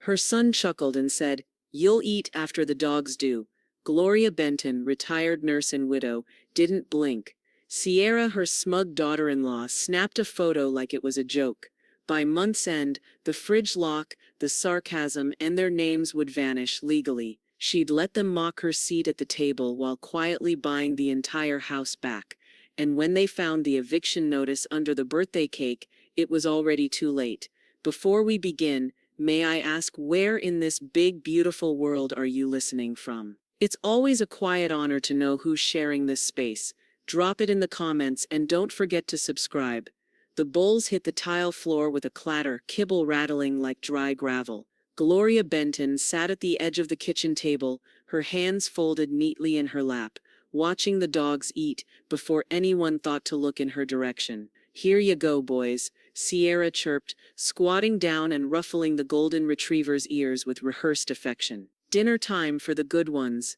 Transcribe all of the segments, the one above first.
Her son chuckled and said, "You'll eat after the dogs do." Gloria Benton, retired nurse and widow, didn't blink. Sierra, her smug daughter-in-law, snapped a photo like it was a joke. By month's end, the fridge lock, the sarcasm, and their names would vanish legally. She'd let them mock her seat at the table while quietly buying the entire house back. And when they found the eviction notice under the birthday cake, it was already too late. Before we begin, may I ask, where in this big, beautiful world are you listening from? It's always a quiet honor to know who's sharing this space. Drop it in the comments and don't forget to subscribe. The bowls hit the tile floor with a clatter, kibble rattling like dry gravel. Gloria Benton sat at the edge of the kitchen table, her hands folded neatly in her lap, watching the dogs eat before anyone thought to look in her direction. "Here you go, boys," Sierra chirped, squatting down and ruffling the golden retriever's ears with rehearsed affection. "Dinner time for the good ones."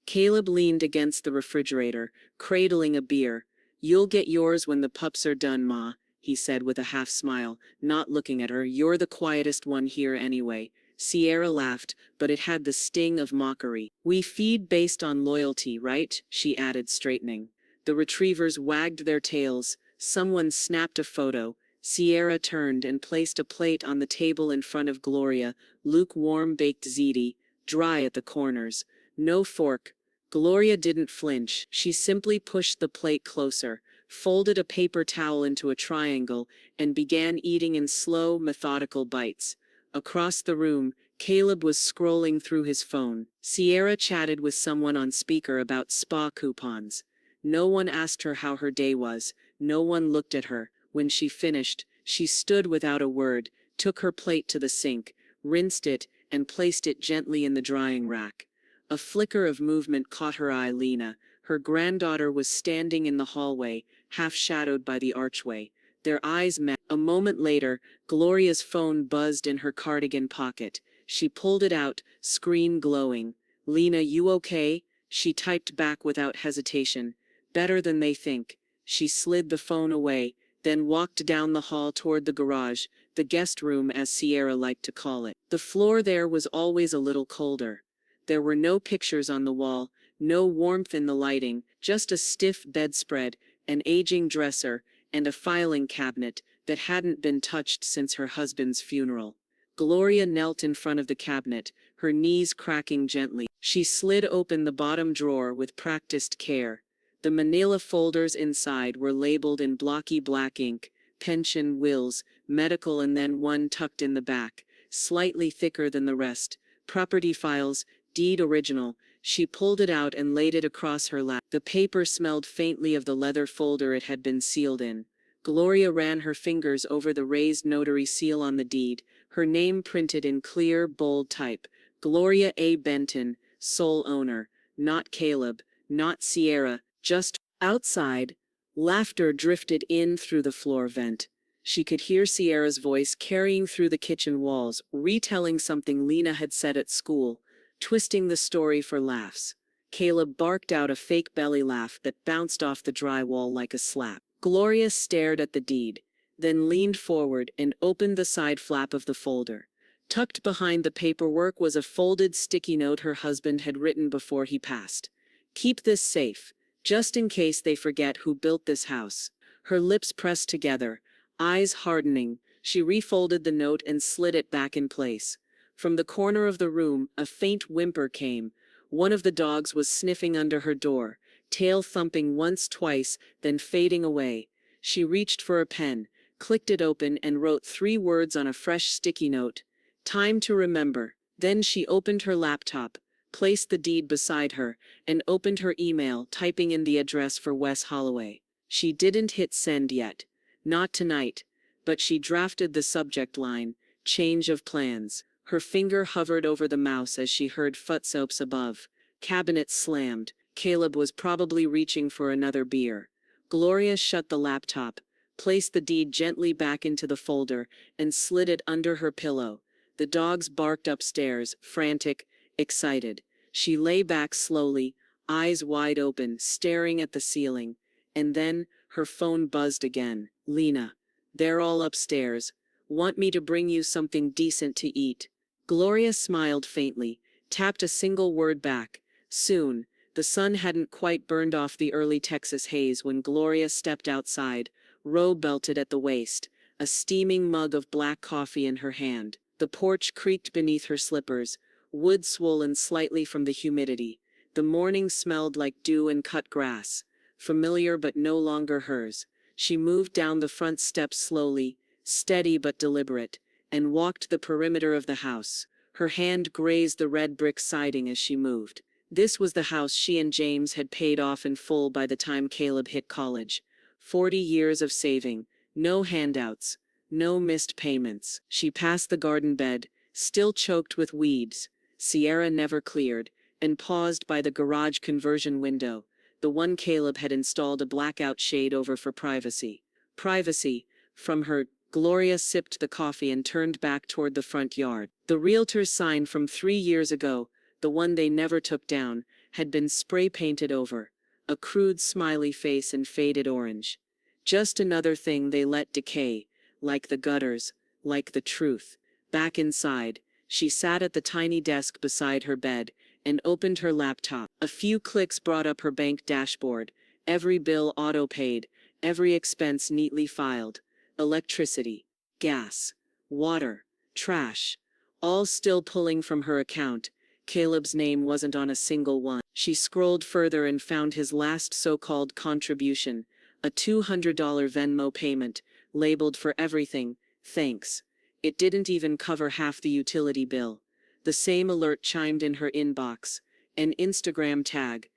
Caleb leaned against the refrigerator, cradling a beer. "You'll get yours when the pups are done, Ma," he said with a half smile, not looking at her. "You're the quietest one here anyway." Sierra laughed, but it had the sting of mockery. "We feed based on loyalty, right?" she added, straightening. The retrievers wagged their tails. Someone snapped a photo. Sierra turned and placed a plate on the table in front of Gloria, lukewarm baked ziti, dry at the corners. No fork. Gloria didn't flinch. She simply pushed the plate closer, folded a paper towel into a triangle, and began eating in slow, methodical bites. Across the room, Caleb was scrolling through his phone. Sierra chatted with someone on speaker about spa coupons. No one asked her how her day was. No one looked at her. When she finished, she stood without a word, took her plate to the sink, rinsed it, and placed it gently in the drying rack. A flicker of movement caught her eye. Lena, her granddaughter, was standing in the hallway, half shadowed by the archway. Their eyes met. A moment later, Gloria's phone buzzed in her cardigan pocket. She pulled it out, screen glowing. "Lena, you okay?" She typed back without hesitation. "Better than they think." She slid the phone away, then walked down the hall toward the garage, the guest room as Sierra liked to call it. The floor there was always a little colder. There were no pictures on the wall, no warmth in the lighting, just a stiff bedspread, an aging dresser, and a filing cabinet that hadn't been touched since her husband's funeral. Gloria knelt in front of the cabinet, her knees cracking gently. She slid open the bottom drawer with practiced care. The manila folders inside were labeled in blocky black ink: pension, wills, medical, and then one tucked in the back, slightly thicker than the rest: property files, deed original. She pulled it out and laid it across her lap. The paper smelled faintly of the leather folder it had been sealed in. Gloria ran her fingers over the raised notary seal on the deed, her name printed in clear, bold type: Gloria A. Benton, sole owner. Not Caleb, not Sierra, just. Outside, laughter drifted in through the floor vent. She could hear Sierra's voice carrying through the kitchen walls, retelling something Lena had said at school, twisting the story for laughs. Caleb barked out a fake belly laugh that bounced off the drywall like a slap. Gloria stared at the deed, then leaned forward and opened the side flap of the folder. Tucked behind the paperwork was a folded sticky note her husband had written before he passed. "Keep this safe, just in case they forget who built this house." Her lips pressed together, eyes hardening. She refolded the note and slid it back in place. From the corner of the room, a faint whimper came. One of the dogs was sniffing under her door, tail thumping once, twice, then fading away. She reached for a pen, clicked it open, and wrote 3 words on a fresh sticky note: "Time to remember." Then she opened her laptop, placed the deed beside her, and opened her email, typing in the address for Wes Holloway. She didn't hit send yet. Not tonight. But she drafted the subject line: "Change of plans." Her finger hovered over the mouse as she heard footsteps above. Cabinet slammed. Caleb was probably reaching for another beer. Gloria shut the laptop, placed the deed gently back into the folder, and slid it under her pillow. The dogs barked upstairs, frantic, excited. She lay back slowly, eyes wide open, staring at the ceiling. And then, her phone buzzed again. "Lena, they're all upstairs. Want me to bring you something decent to eat?" Gloria smiled faintly, tapped a single word back. Soon. The sun hadn't quite burned off the early Texas haze when Gloria stepped outside, robe belted at the waist, a steaming mug of black coffee in her hand. The porch creaked beneath her slippers, wood swollen slightly from the humidity. The morning smelled like dew and cut grass, familiar but no longer hers. She moved down the front steps slowly, steady but deliberate, and walked the perimeter of the house. Her hand grazed the red brick siding as she moved. This was the house she and James had paid off in full by the time Caleb hit college. 40 years of saving, no handouts, no missed payments. She passed the garden bed, still choked with weeds, Sierra never cleared, and paused by the garage conversion window, the one Caleb had installed a blackout shade over for privacy. Privacy, from her. Gloria sipped the coffee and turned back toward the front yard. The realtor's sign from 3 years ago, the one they never took down, had been spray-painted over, a crude smiley face in faded orange. Just another thing they let decay, like the gutters, like the truth. Back inside, she sat at the tiny desk beside her bed and opened her laptop. A few clicks brought up her bank dashboard, every bill auto-paid, every expense neatly filed. Electricity, gas, water, trash, all still pulling from her account. Caleb's name wasn't on a single one. She scrolled further and found his last so-called contribution, a $200 Venmo payment, labeled for everything, thanks. It didn't even cover half the utility bill. The same alert chimed in her inbox. An Instagram tag.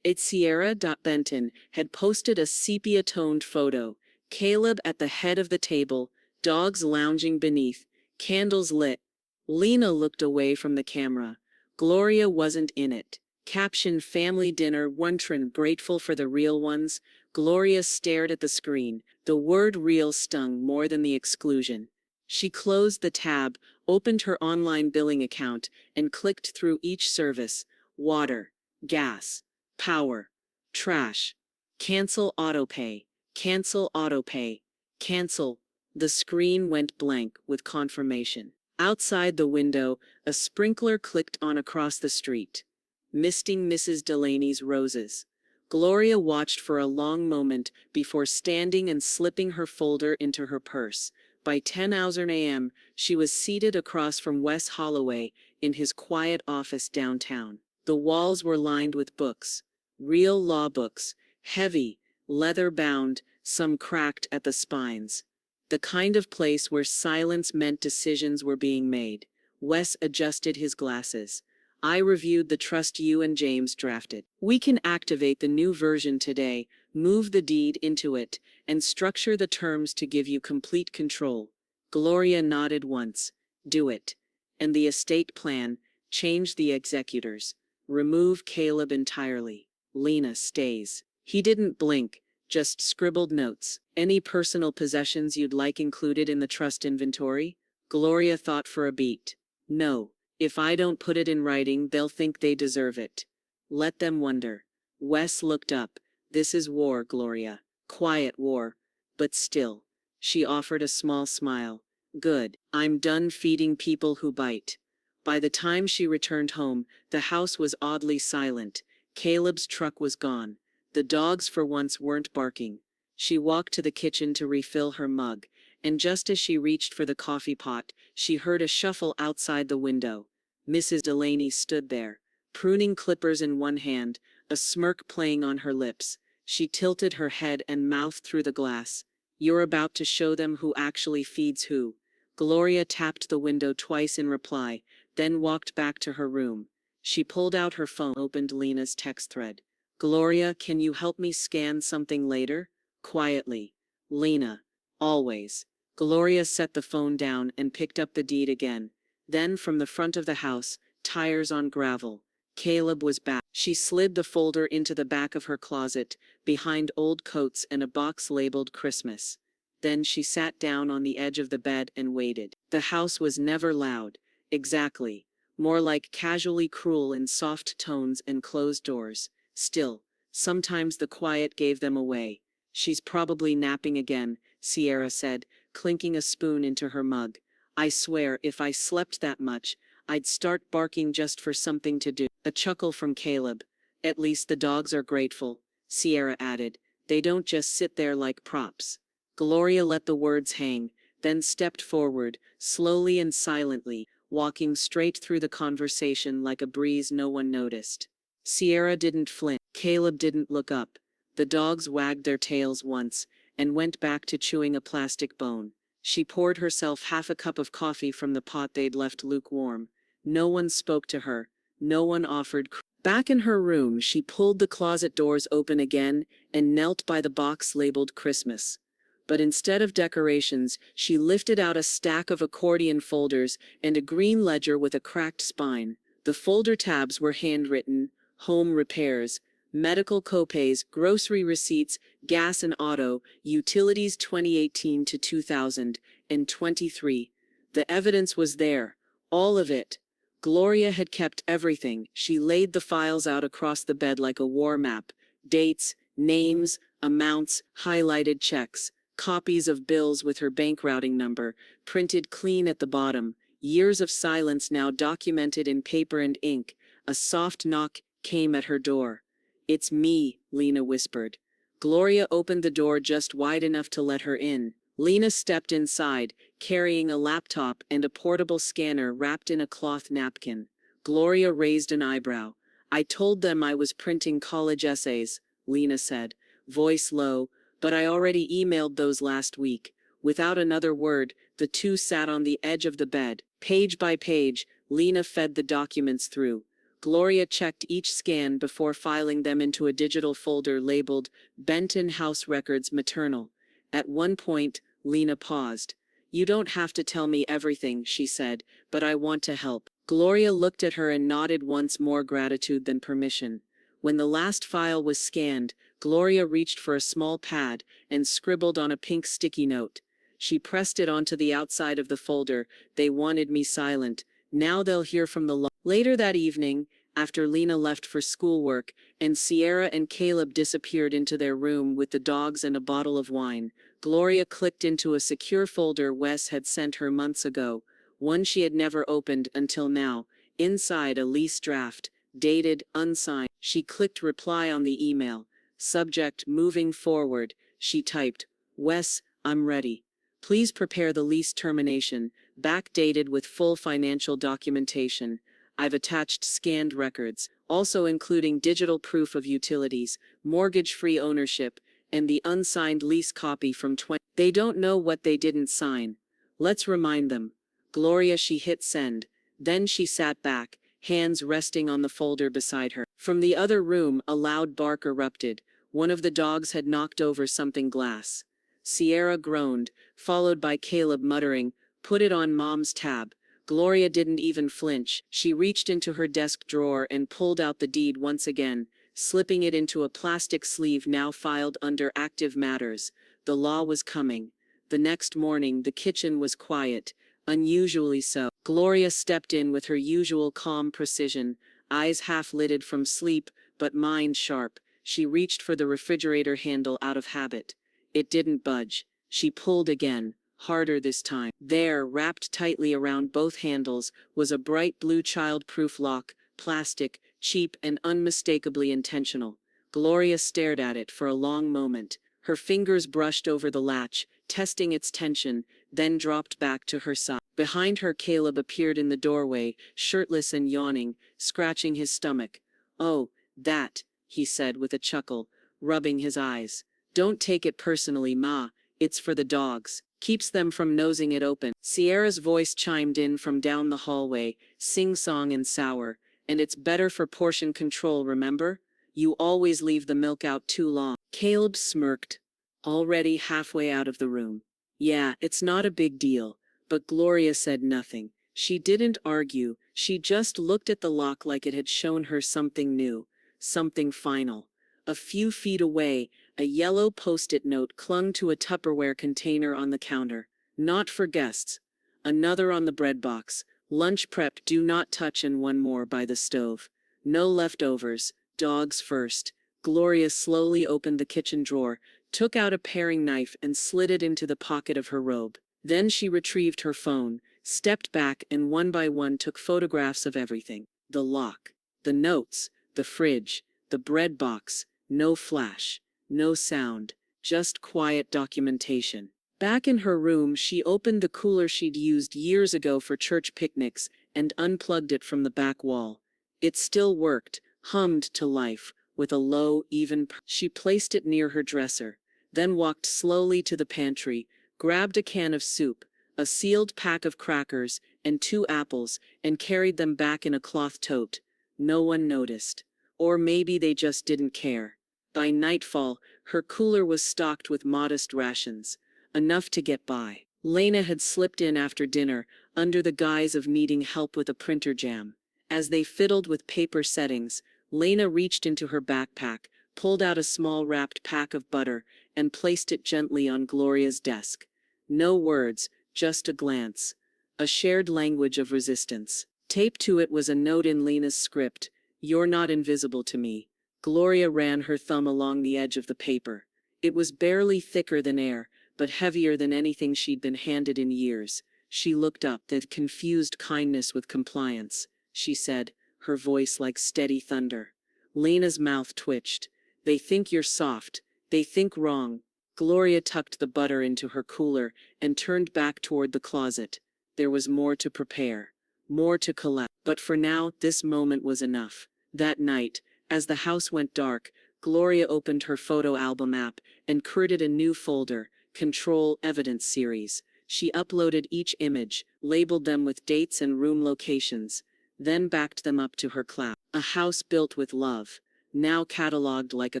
It's Sierra.Benton had posted a sepia-toned photo. Caleb at the head of the table, dogs lounging beneath, candles lit. Lena looked away from the camera. Gloria wasn't in it. Caption family dinner wondering grateful for the real ones. Gloria stared at the screen. The word real stung more than the exclusion. She closed the tab, opened her online billing account, and clicked through each service. Water, gas, power, trash. Cancel autopay. Cancel autopay. Cancel. The screen went blank with confirmation. Outside the window, a sprinkler clicked on across the street, misting Mrs. Delaney's roses. Gloria watched for a long moment before standing and slipping her folder into her purse. By 10:00 a.m., she was seated across from Wes Holloway in his quiet office downtown. The walls were lined with books, real law books, heavy, leather-bound, some cracked at the spines. The kind of place where silence meant decisions were being made. Wes adjusted his glasses. I reviewed the trust you and James drafted. We can activate the new version today, move the deed into it, and structure the terms to give you complete control. Gloria nodded once. Do it. And the estate plan, change the executors. Remove Caleb entirely. Lena stays. He didn't blink, just scribbled notes. Any personal possessions you'd like included in the trust inventory? Gloria thought for a beat. No. If I don't put it in writing, they'll think they deserve it. Let them wonder. Wes looked up. This is war, Gloria. Quiet war. But still. She offered a small smile. Good. I'm done feeding people who bite. By the time she returned home, the house was oddly silent. Caleb's truck was gone. The dogs for once weren't barking. She walked to the kitchen to refill her mug, and just as she reached for the coffee pot, she heard a shuffle outside the window. Mrs. Delaney stood there, pruning clippers in one hand, a smirk playing on her lips. She tilted her head and mouth through the glass. You're about to show them who actually feeds who. Gloria tapped the window twice in reply, then walked back to her room. She pulled out her phone, opened Lena's text thread. Gloria, can you help me scan something later? Quietly. Lena. Always. Gloria set the phone down and picked up the deed again. Then from the front of the house, tires on gravel. Caleb was back. She slid the folder into the back of her closet, behind old coats and a box labeled Christmas. Then she sat down on the edge of the bed and waited. The house was never loud. Exactly. More like casually cruel in soft tones and closed doors. Still, sometimes the quiet gave them away. She's probably napping again, Sierra said, clinking a spoon into her mug. I swear if I slept that much, I'd start barking just for something to do. A chuckle from Caleb. At least the dogs are grateful, Sierra added. They don't just sit there like props. Gloria let the words hang, then stepped forward, slowly and silently, walking straight through the conversation like a breeze no one noticed. Sierra didn't flinch. Caleb didn't look up. The dogs wagged their tails once, and went back to chewing a plastic bone. She poured herself half a cup of coffee from the pot they'd left lukewarm. No one spoke to her. No one offered. Back in her room, she pulled the closet doors open again and knelt by the box labeled Christmas. But instead of decorations, she lifted out a stack of accordion folders and a green ledger with a cracked spine. The folder tabs were handwritten: home repairs, medical copays, grocery receipts, gas and auto, utilities 2018 to 2023. The evidence was there. All of it. Gloria had kept everything. She laid the files out across the bed like a war map. Dates, names, amounts, highlighted checks, copies of bills with her bank routing number, printed clean at the bottom. Years of silence now documented in paper and ink. A soft knock came at her door. "It's me," Lena whispered. Gloria opened the door just wide enough to let her in. Lena stepped inside, carrying a laptop and a portable scanner wrapped in a cloth napkin. Gloria raised an eyebrow. "I told them I was printing college essays," Lena said, voice low, "but I already emailed those last week." Without another word, the two sat on the edge of the bed. Page by page, Lena fed the documents through. Gloria checked each scan before filing them into a digital folder labeled Benton House Records Maternal. At one point, Lena paused. "You don't have to tell me everything," she said, "but I want to help." Gloria looked at her and nodded once, more gratitude than permission. When the last file was scanned, Gloria reached for a small pad and scribbled on a pink sticky note. She pressed it onto the outside of the folder. "They wanted me silent. Now they'll hear from the law." Later that evening, after Lena left for schoolwork, and Sierra and Caleb disappeared into their room with the dogs and a bottle of wine, Gloria clicked into a secure folder Wes had sent her months ago, one she had never opened until now. Inside, a lease draft, dated, unsigned. She clicked reply on the email. Subject: moving forward. She typed, "Wes, I'm ready. Please prepare the lease termination, backdated with full financial documentation. I've attached scanned records, also including digital proof of utilities, mortgage-free ownership, and the unsigned lease copy from 20. They don't know what they didn't sign. Let's remind them." Gloria, she hit send. Then she sat back, hands resting on the folder beside her. From the other room, a loud bark erupted. One of the dogs had knocked over something glass. Sierra groaned, followed by Caleb muttering, "Put it on Mom's tab." Gloria didn't even flinch. She reached into her desk drawer and pulled out the deed once again, slipping it into a plastic sleeve now filed under Active Matters. The law was coming. The next morning, the kitchen was quiet, unusually so. Gloria stepped in with her usual calm precision, eyes half-lidded from sleep, but mind sharp. She reached for the refrigerator handle out of habit. It didn't budge. She pulled again, harder this time. There, wrapped tightly around both handles, was a bright blue child-proof lock, plastic, cheap and unmistakably intentional. Gloria stared at it for a long moment. Her fingers brushed over the latch, testing its tension, then dropped back to her side. Behind her, Caleb appeared in the doorway, shirtless and yawning, scratching his stomach. "Oh, that," he said with a chuckle, rubbing his eyes. "Don't take it personally, Ma. It's for the dogs. Keeps them from nosing it open." Sierra's voice chimed in from down the hallway, sing-song and sour. "And it's better for portion control, remember? You always leave the milk out too long." Caleb smirked, already halfway out of the room. "Yeah, it's not a big deal." But Gloria said nothing. She didn't argue. She just looked at the lock like it had shown her something new, something final. A few feet away, a yellow post-it note clung to a Tupperware container on the counter. "Not for guests." Another on the bread box. "Lunch prep, do not touch," and one more by the stove. "No leftovers. Dogs first." Gloria slowly opened the kitchen drawer, took out a paring knife and slid it into the pocket of her robe. Then she retrieved her phone, stepped back and one by one took photographs of everything. The lock, the notes, the fridge, the bread box, no flash, no sound, just quiet documentation. Back in her room, she opened the cooler she'd used years ago for church picnics and unplugged it from the back wall. It still worked, hummed to life, with a low, even purr. She placed it near her dresser, then walked slowly to the pantry, grabbed a can of soup, a sealed pack of crackers, and 2 apples, and carried them back in a cloth tote. No one noticed. Or maybe they just didn't care. By nightfall, her cooler was stocked with modest rations, enough to get by. Lena had slipped in after dinner, under the guise of needing help with a printer jam. As they fiddled with paper settings, Lena reached into her backpack, pulled out a small wrapped pack of butter, and placed it gently on Gloria's desk. No words, just a glance. A shared language of resistance. Taped to it was a note in Lena's script: "You're not invisible to me." Gloria ran her thumb along the edge of the paper. It was barely thicker than air, but heavier than anything she'd been handed in years. She looked up, that confused kindness with compliance. She said, her voice like steady thunder. Lena's mouth twitched. "They think you're soft. They think wrong." Gloria tucked the butter into her cooler and turned back toward the closet. There was more to prepare, more to collect. But for now, this moment was enough. That night, as the house went dark, Gloria opened her photo album app and created a new folder, Control Evidence Series. She uploaded each image, labeled them with dates and room locations, then backed them up to her cloud. A house built with love, now cataloged like a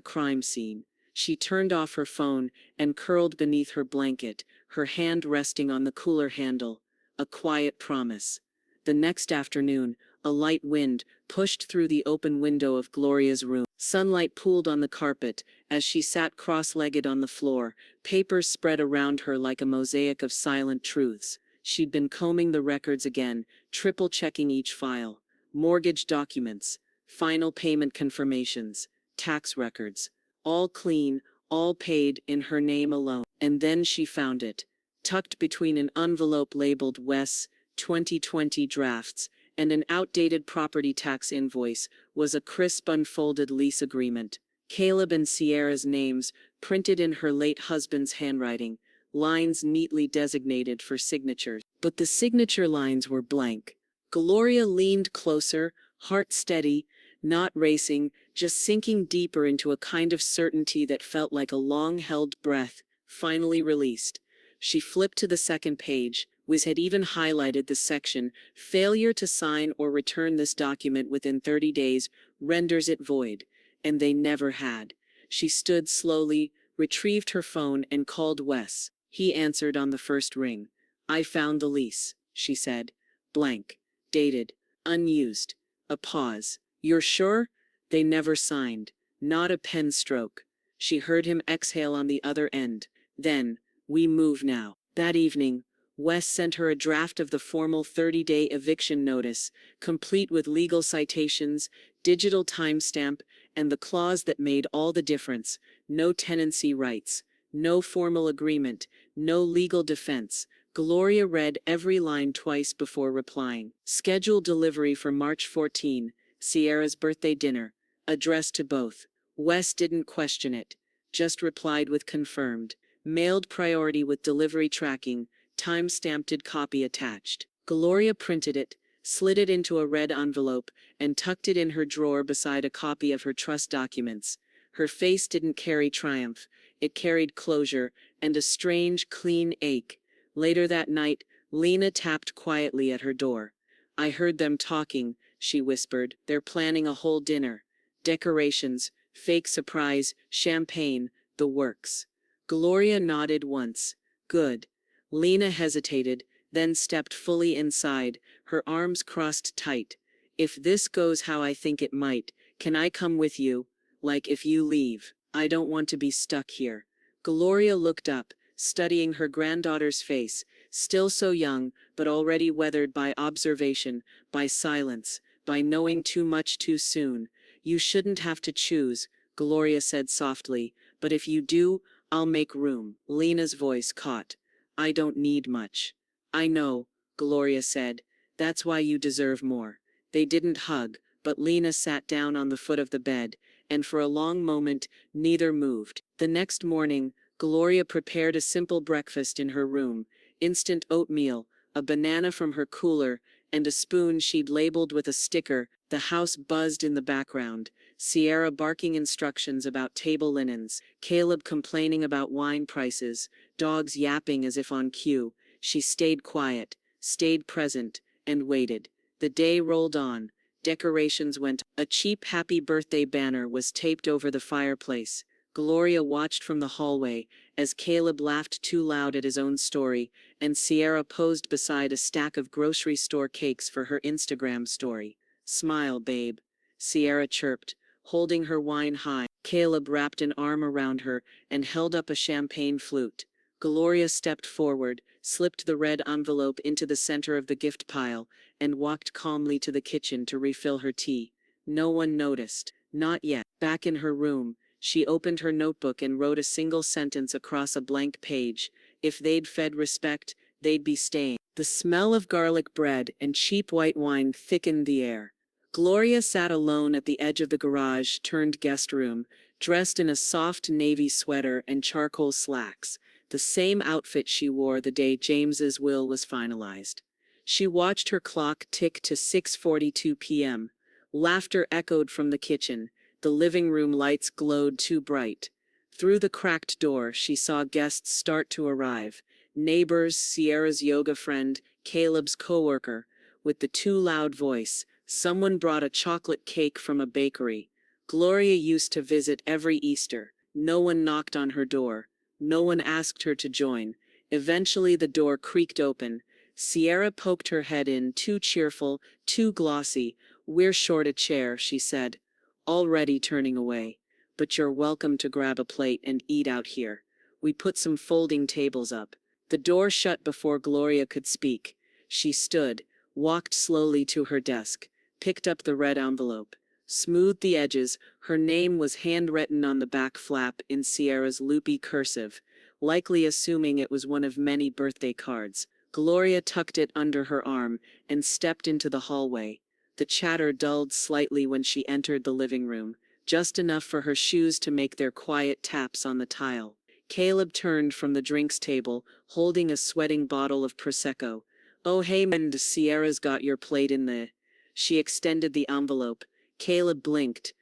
crime scene. She turned off her phone and curled beneath her blanket, her hand resting on the cooler handle. A quiet promise. The next afternoon, a light wind pushed through the open window of Gloria's room. Sunlight pooled on the carpet as she sat cross-legged on the floor, papers spread around her like a mosaic of silent truths. She'd been combing the records again, triple-checking each file. Mortgage documents, final payment confirmations, tax records. All clean, all paid, in her name alone. And then she found it. Tucked between an envelope labeled Wes 2020 drafts and an outdated property tax invoice was a crisp unfolded lease agreement. Caleb and Sierra's names printed in her late husband's handwriting, lines neatly designated for signatures. But the signature lines were blank. Gloria leaned closer, heart steady, not racing, just sinking deeper into a kind of certainty that felt like a long-held breath, finally released. She flipped to the second page. Wiz had even highlighted the section, "Failure to sign or return this document within 30 days renders it void." And they never had. She stood slowly, retrieved her phone, and called Wes. He answered on the first ring. "I found the lease," she said. Blank. Dated. Unused. A pause. "You're sure?" "They never signed. Not a pen stroke." She heard him exhale on the other end. Then, "We move now." That evening, Wes sent her a draft of the formal 30-day eviction notice, complete with legal citations, digital timestamp, and the clause that made all the difference: no tenancy rights, no formal agreement, no legal defense. Gloria read every line twice before replying. Scheduled delivery for March 14, Sierra's birthday dinner, addressed to both. Wes didn't question it, just replied with confirmed. Mailed priority with delivery tracking, time-stamped copy attached. Gloria printed it, slid it into a red envelope, and tucked it in her drawer beside a copy of her trust documents. Her face didn't carry triumph, it carried closure, and a strange, clean ache. Later that night, Lena tapped quietly at her door. "I heard them talking," she whispered. "They're planning a whole dinner. Decorations, fake surprise, champagne, the works." Gloria nodded once. "Good." Lena hesitated, then stepped fully inside, her arms crossed tight. "If this goes how I think it might, can I come with you? Like if you leave. I don't want to be stuck here." Gloria looked up, studying her granddaughter's face, still so young, but already weathered by observation, by silence, by knowing too much too soon. "You shouldn't have to choose," Gloria said softly, "but if you do, I'll make room." Lena's voice caught. "I don't need much." "I know." Gloria said. That's why you deserve more. They didn't hug, but Lena sat down on the foot of the bed, and for a long moment, neither moved. The next morning, Gloria prepared a simple breakfast in her room: instant oatmeal, a banana from her cooler, and a spoon she'd labeled with a sticker. The house buzzed in the background. Sierra barking instructions about table linens, Caleb complaining about wine prices, dogs yapping as if on cue. She stayed quiet, stayed present, and waited. The day rolled on. Decorations went. A cheap happy birthday banner was taped over the fireplace. Gloria watched from the hallway as Caleb laughed too loud at his own story, and Sierra posed beside a stack of grocery store cakes for her Instagram story. Smile, babe, Sierra chirped, holding her wine high. Caleb wrapped an arm around her and held up a champagne flute. Gloria stepped forward, slipped the red envelope into the center of the gift pile, and walked calmly to the kitchen to refill her tea. No one noticed. Not yet. Back in her room, she opened her notebook and wrote a single sentence across a blank page. If they'd fed respect, they'd be staying. The smell of garlic bread and cheap white wine thickened the air. Gloria sat alone at the edge of the garage turned guest room, dressed in a soft navy sweater and charcoal slacks, the same outfit she wore the day James's will was finalized. She watched her clock tick to 6:42 p.m. Laughter echoed from the kitchen. The living room lights glowed too bright. Through the cracked door, she saw guests start to arrive. Neighbors, Sierra's yoga friend, Caleb's coworker. With the too loud voice, someone brought a chocolate cake from a bakery. Gloria used to visit every Easter. No one knocked on her door. No one asked her to join. Eventually the door creaked open. Sierra poked her head in, too cheerful, too glossy. "We're short a chair," she said, already turning away. "But you're welcome to grab a plate and eat out here. We put some folding tables up." The door shut before Gloria could speak. She stood, walked slowly to her desk, picked up the red envelope, smoothed the edges. Her name was handwritten on the back flap in Sierra's loopy cursive, likely assuming it was one of many birthday cards. Gloria tucked it under her arm and stepped into the hallway. The chatter dulled slightly when she entered the living room, just enough for her shoes to make their quiet taps on the tile. Caleb turned from the drinks table, holding a sweating bottle of Prosecco. "Oh hey man, Sierra's got your plate in the..." She extended the envelope. Caleb blinked.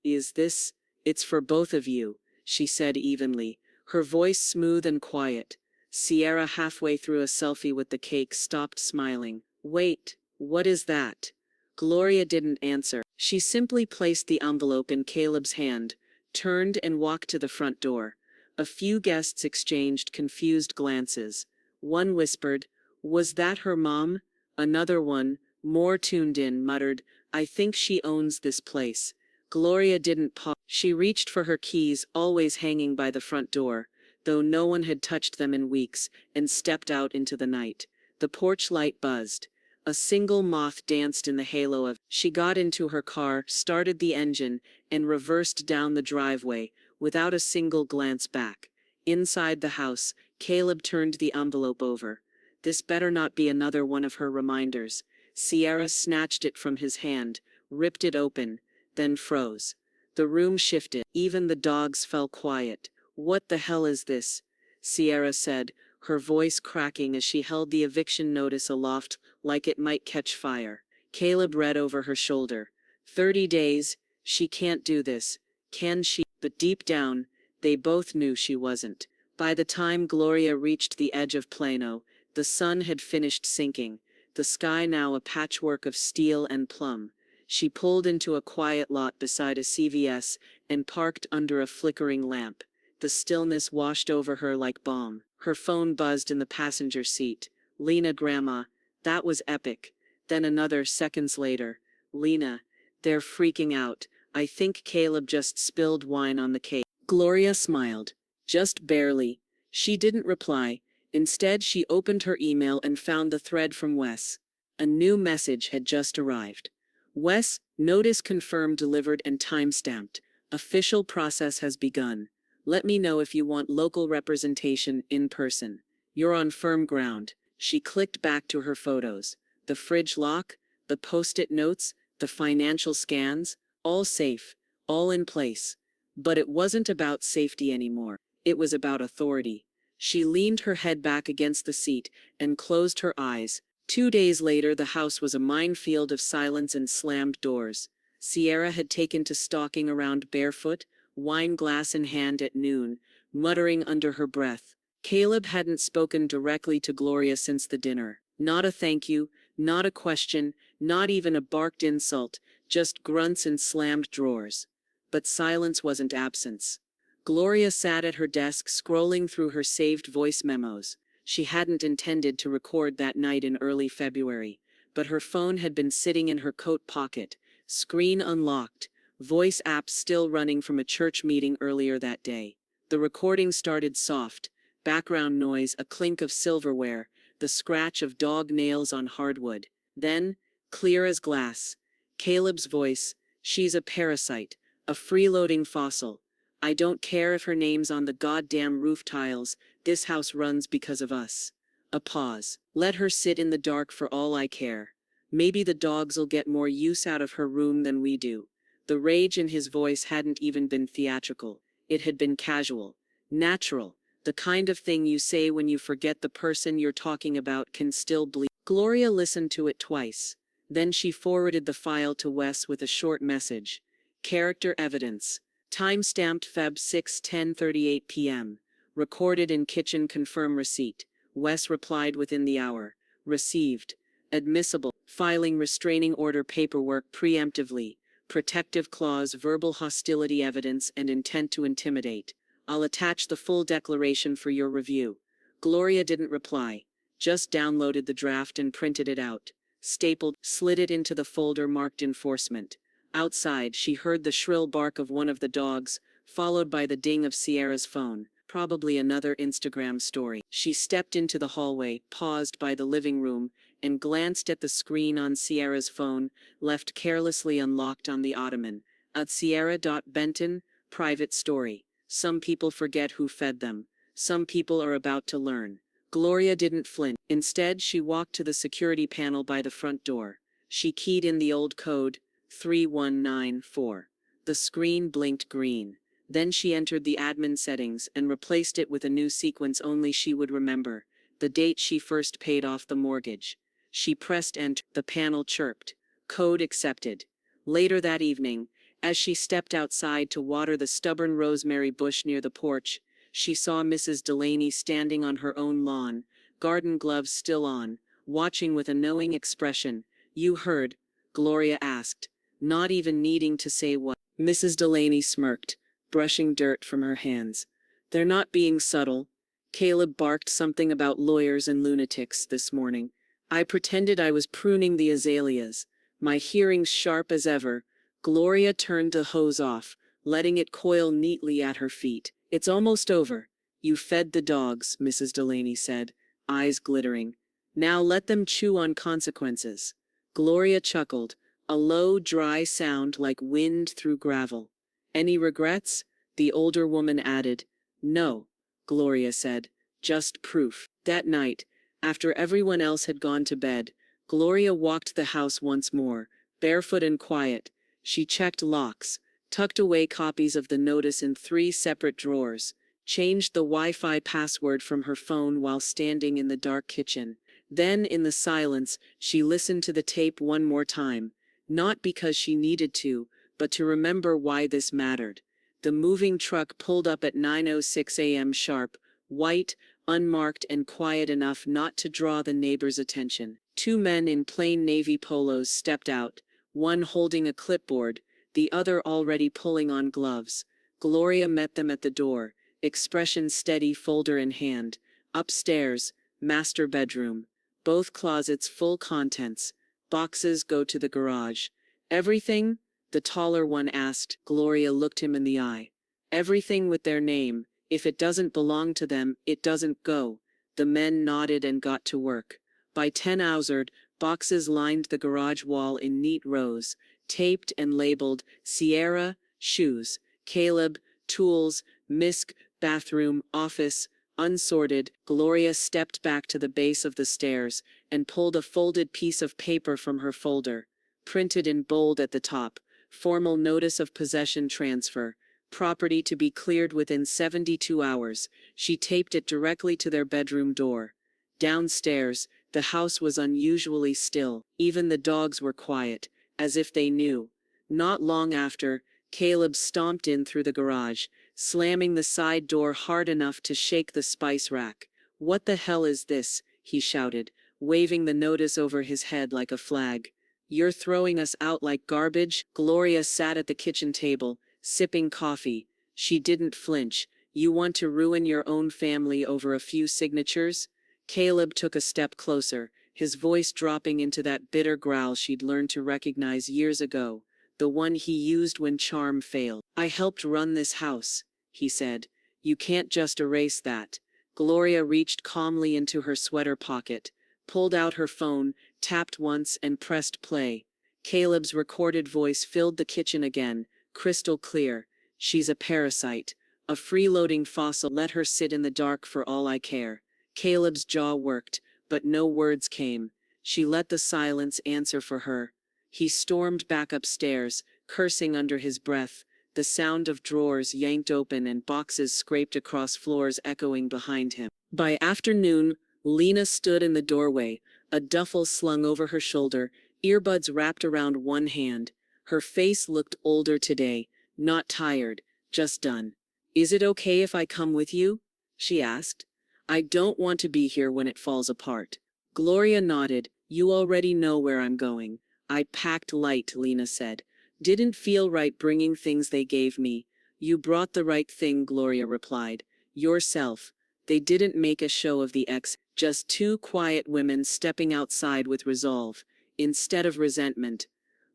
Is this..." "It's for both of you," she said evenly, her voice smooth and quiet. Sierra, halfway through a selfie with the cake, stopped smiling. "Wait, what is that?" Gloria didn't answer. She simply placed the envelope in Caleb's hand, turned and walked to the front door. A few guests exchanged confused glances. One whispered, "Was that her mom?" Another one, more tuned in, muttered, "I think she owns this place." Gloria didn't pause. She reached for her keys, always hanging by the front door, though no one had touched them in weeks, and stepped out into the night. The porch light buzzed. A single moth danced in the halo of... She got into her car, started the engine, and reversed down the driveway, without a single glance back. Inside the house, Caleb turned the envelope over. This better not be another one of her reminders. Sierra snatched it from his hand, ripped it open, then froze. The room shifted. Even the dogs fell quiet. "What the hell is this?" Sierra said, her voice cracking as she held the eviction notice aloft like it might catch fire. Caleb read over her shoulder. 30 days, she can't do this, can she? But deep down, they both knew she wasn't. By the time Gloria reached the edge of Plano, the sun had finished sinking, the sky now a patchwork of steel and plum. She pulled into a quiet lot beside a CVS and parked under a flickering lamp. The stillness washed over her like balm. Her phone buzzed in the passenger seat. "Lena, Grandma." That was epic. Then another seconds later. "Lena, they're freaking out. I think Caleb just spilled wine on the cake." Gloria smiled. Just barely. She didn't reply. Instead, she opened her email and found the thread from Wes. A new message had just arrived. "Wes, notice confirmed, delivered and timestamped. Official process has begun. Let me know if you want local representation in person. You're on firm ground." She clicked back to her photos. The fridge lock, the post-it notes, the financial scans, all safe, all in place. But it wasn't about safety anymore. It was about authority. She leaned her head back against the seat and closed her eyes. 2 days later, the house was a minefield of silence and slammed doors. Sierra had taken to stalking around barefoot, wine glass in hand at noon, muttering under her breath. Caleb hadn't spoken directly to Gloria since the dinner. Not a thank you, not a question, not even a barked insult, just grunts and slammed drawers. But silence wasn't absence. Gloria sat at her desk scrolling through her saved voice memos. She hadn't intended to record that night in early February, but her phone had been sitting in her coat pocket, screen unlocked, voice app still running from a church meeting earlier that day. The recording started soft, background noise, a clink of silverware, the scratch of dog nails on hardwood. Then, clear as glass, Caleb's voice, "She's a parasite, a freeloading fossil. I don't care if her name's on the goddamn roof tiles, this house runs because of us." A pause. "Let her sit in the dark for all I care. Maybe the dogs'll get more use out of her room than we do." The rage in his voice hadn't even been theatrical. It had been casual, natural, the kind of thing you say when you forget the person you're talking about can still bleed. Gloria listened to it twice. Then she forwarded the file to Wes with a short message. Character evidence. Time-stamped Feb 6, 10:38 p.m. Recorded in kitchen, confirm receipt. Wes replied within the hour. Received. Admissible. Filing restraining order paperwork preemptively. Protective clause, verbal hostility evidence and intent to intimidate. I'll attach the full declaration for your review. Gloria didn't reply. Just downloaded the draft and printed it out. Stapled, slid it into the folder marked enforcement. Outside, she heard the shrill bark of one of the dogs, followed by the ding of Sierra's phone. Probably another Instagram story. She stepped into the hallway, paused by the living room, and glanced at the screen on Sierra's phone, left carelessly unlocked on the ottoman. At Sierra.Benton, private story. Some people forget who fed them. Some people are about to learn. Gloria didn't flinch. Instead, she walked to the security panel by the front door. She keyed in the old code, 3194. The screen blinked green. Then she entered the admin settings and replaced it with a new sequence only she would remember, the date she first paid off the mortgage. She pressed enter. The panel chirped. Code accepted. Later that evening, as she stepped outside to water the stubborn rosemary bush near the porch, she saw Mrs. Delaney standing on her own lawn, garden gloves still on, watching with a knowing expression. "You heard?" Gloria asked, not even needing to say what. Mrs. Delaney smirked, brushing dirt from her hands. "They're not being subtle. Caleb barked something about lawyers and lunatics this morning. I pretended I was pruning the azaleas, my hearing's sharp as ever." Gloria turned the hose off, letting it coil neatly at her feet. "It's almost over. You fed the dogs," Mrs. Delaney said, eyes glittering. "Now let them chew on consequences." Gloria chuckled, a low, dry sound like wind through gravel. "Any regrets?" the older woman added. "No," Gloria said, "just proof." That night, after everyone else had gone to bed, Gloria walked the house once more, barefoot and quiet. She checked locks, tucked away copies of the notice in 3 separate drawers, changed the Wi-Fi password from her phone while standing in the dark kitchen. Then, in the silence, she listened to the tape one more time, not because she needed to, but to remember why this mattered. The moving truck pulled up at 9:06 a.m. sharp, white, unmarked and quiet enough not to draw the neighbors' attention. 2 men in plain navy polos stepped out, one holding a clipboard, the other already pulling on gloves. Gloria met them at the door, expression steady, folder in hand. Upstairs, master bedroom. Both closets full contents. Boxes go to the garage. "Everything?" the taller one asked. Gloria looked him in the eye. "Everything with their name. If it doesn't belong to them, it doesn't go." The men nodded and got to work. By 10:00, boxes lined the garage wall in neat rows, taped and labeled Sierra, shoes, Caleb, tools, Misk, bathroom, office, Unsorted, Gloria stepped back to the base of the stairs and pulled a folded piece of paper from her folder. Printed in bold at the top, formal notice of possession transfer, property to be cleared within 72 hours. She taped it directly to their bedroom door. Downstairs, the house was unusually still. Even the dogs were quiet, as if they knew. Not long after, Caleb stomped in through the garage, slamming the side door hard enough to shake the spice rack. "What the hell is this?" he shouted, waving the notice over his head like a flag. "You're throwing us out like garbage?" Gloria sat at the kitchen table, sipping coffee. She didn't flinch. "You want to ruin your own family over a few signatures?" Caleb took a step closer, his voice dropping into that bitter growl she'd learned to recognize years ago, the one he used when charm failed. "I helped run this house," he said. "You can't just erase that." Gloria reached calmly into her sweater pocket, pulled out her phone, tapped once and pressed play. Caleb's recorded voice filled the kitchen again, crystal clear. "She's a parasite, a freeloading fossil. Let her sit in the dark for all I care." Caleb's jaw worked, but no words came. She let the silence answer for her. He stormed back upstairs, cursing under his breath, the sound of drawers yanked open and boxes scraped across floors echoing behind him. By afternoon, Lena stood in the doorway, a duffel slung over her shoulder, earbuds wrapped around one hand. Her face looked older today, not tired, just done. "Is it okay if I come with you?" she asked. "I don't want to be here when it falls apart." Gloria nodded. "You already know where I'm going." "I packed light," Lena said. "Didn't feel right bringing things they gave me." "You brought the right thing," Gloria replied. "Yourself." They didn't make a show of the ex, just two quiet women stepping outside with resolve, instead of resentment.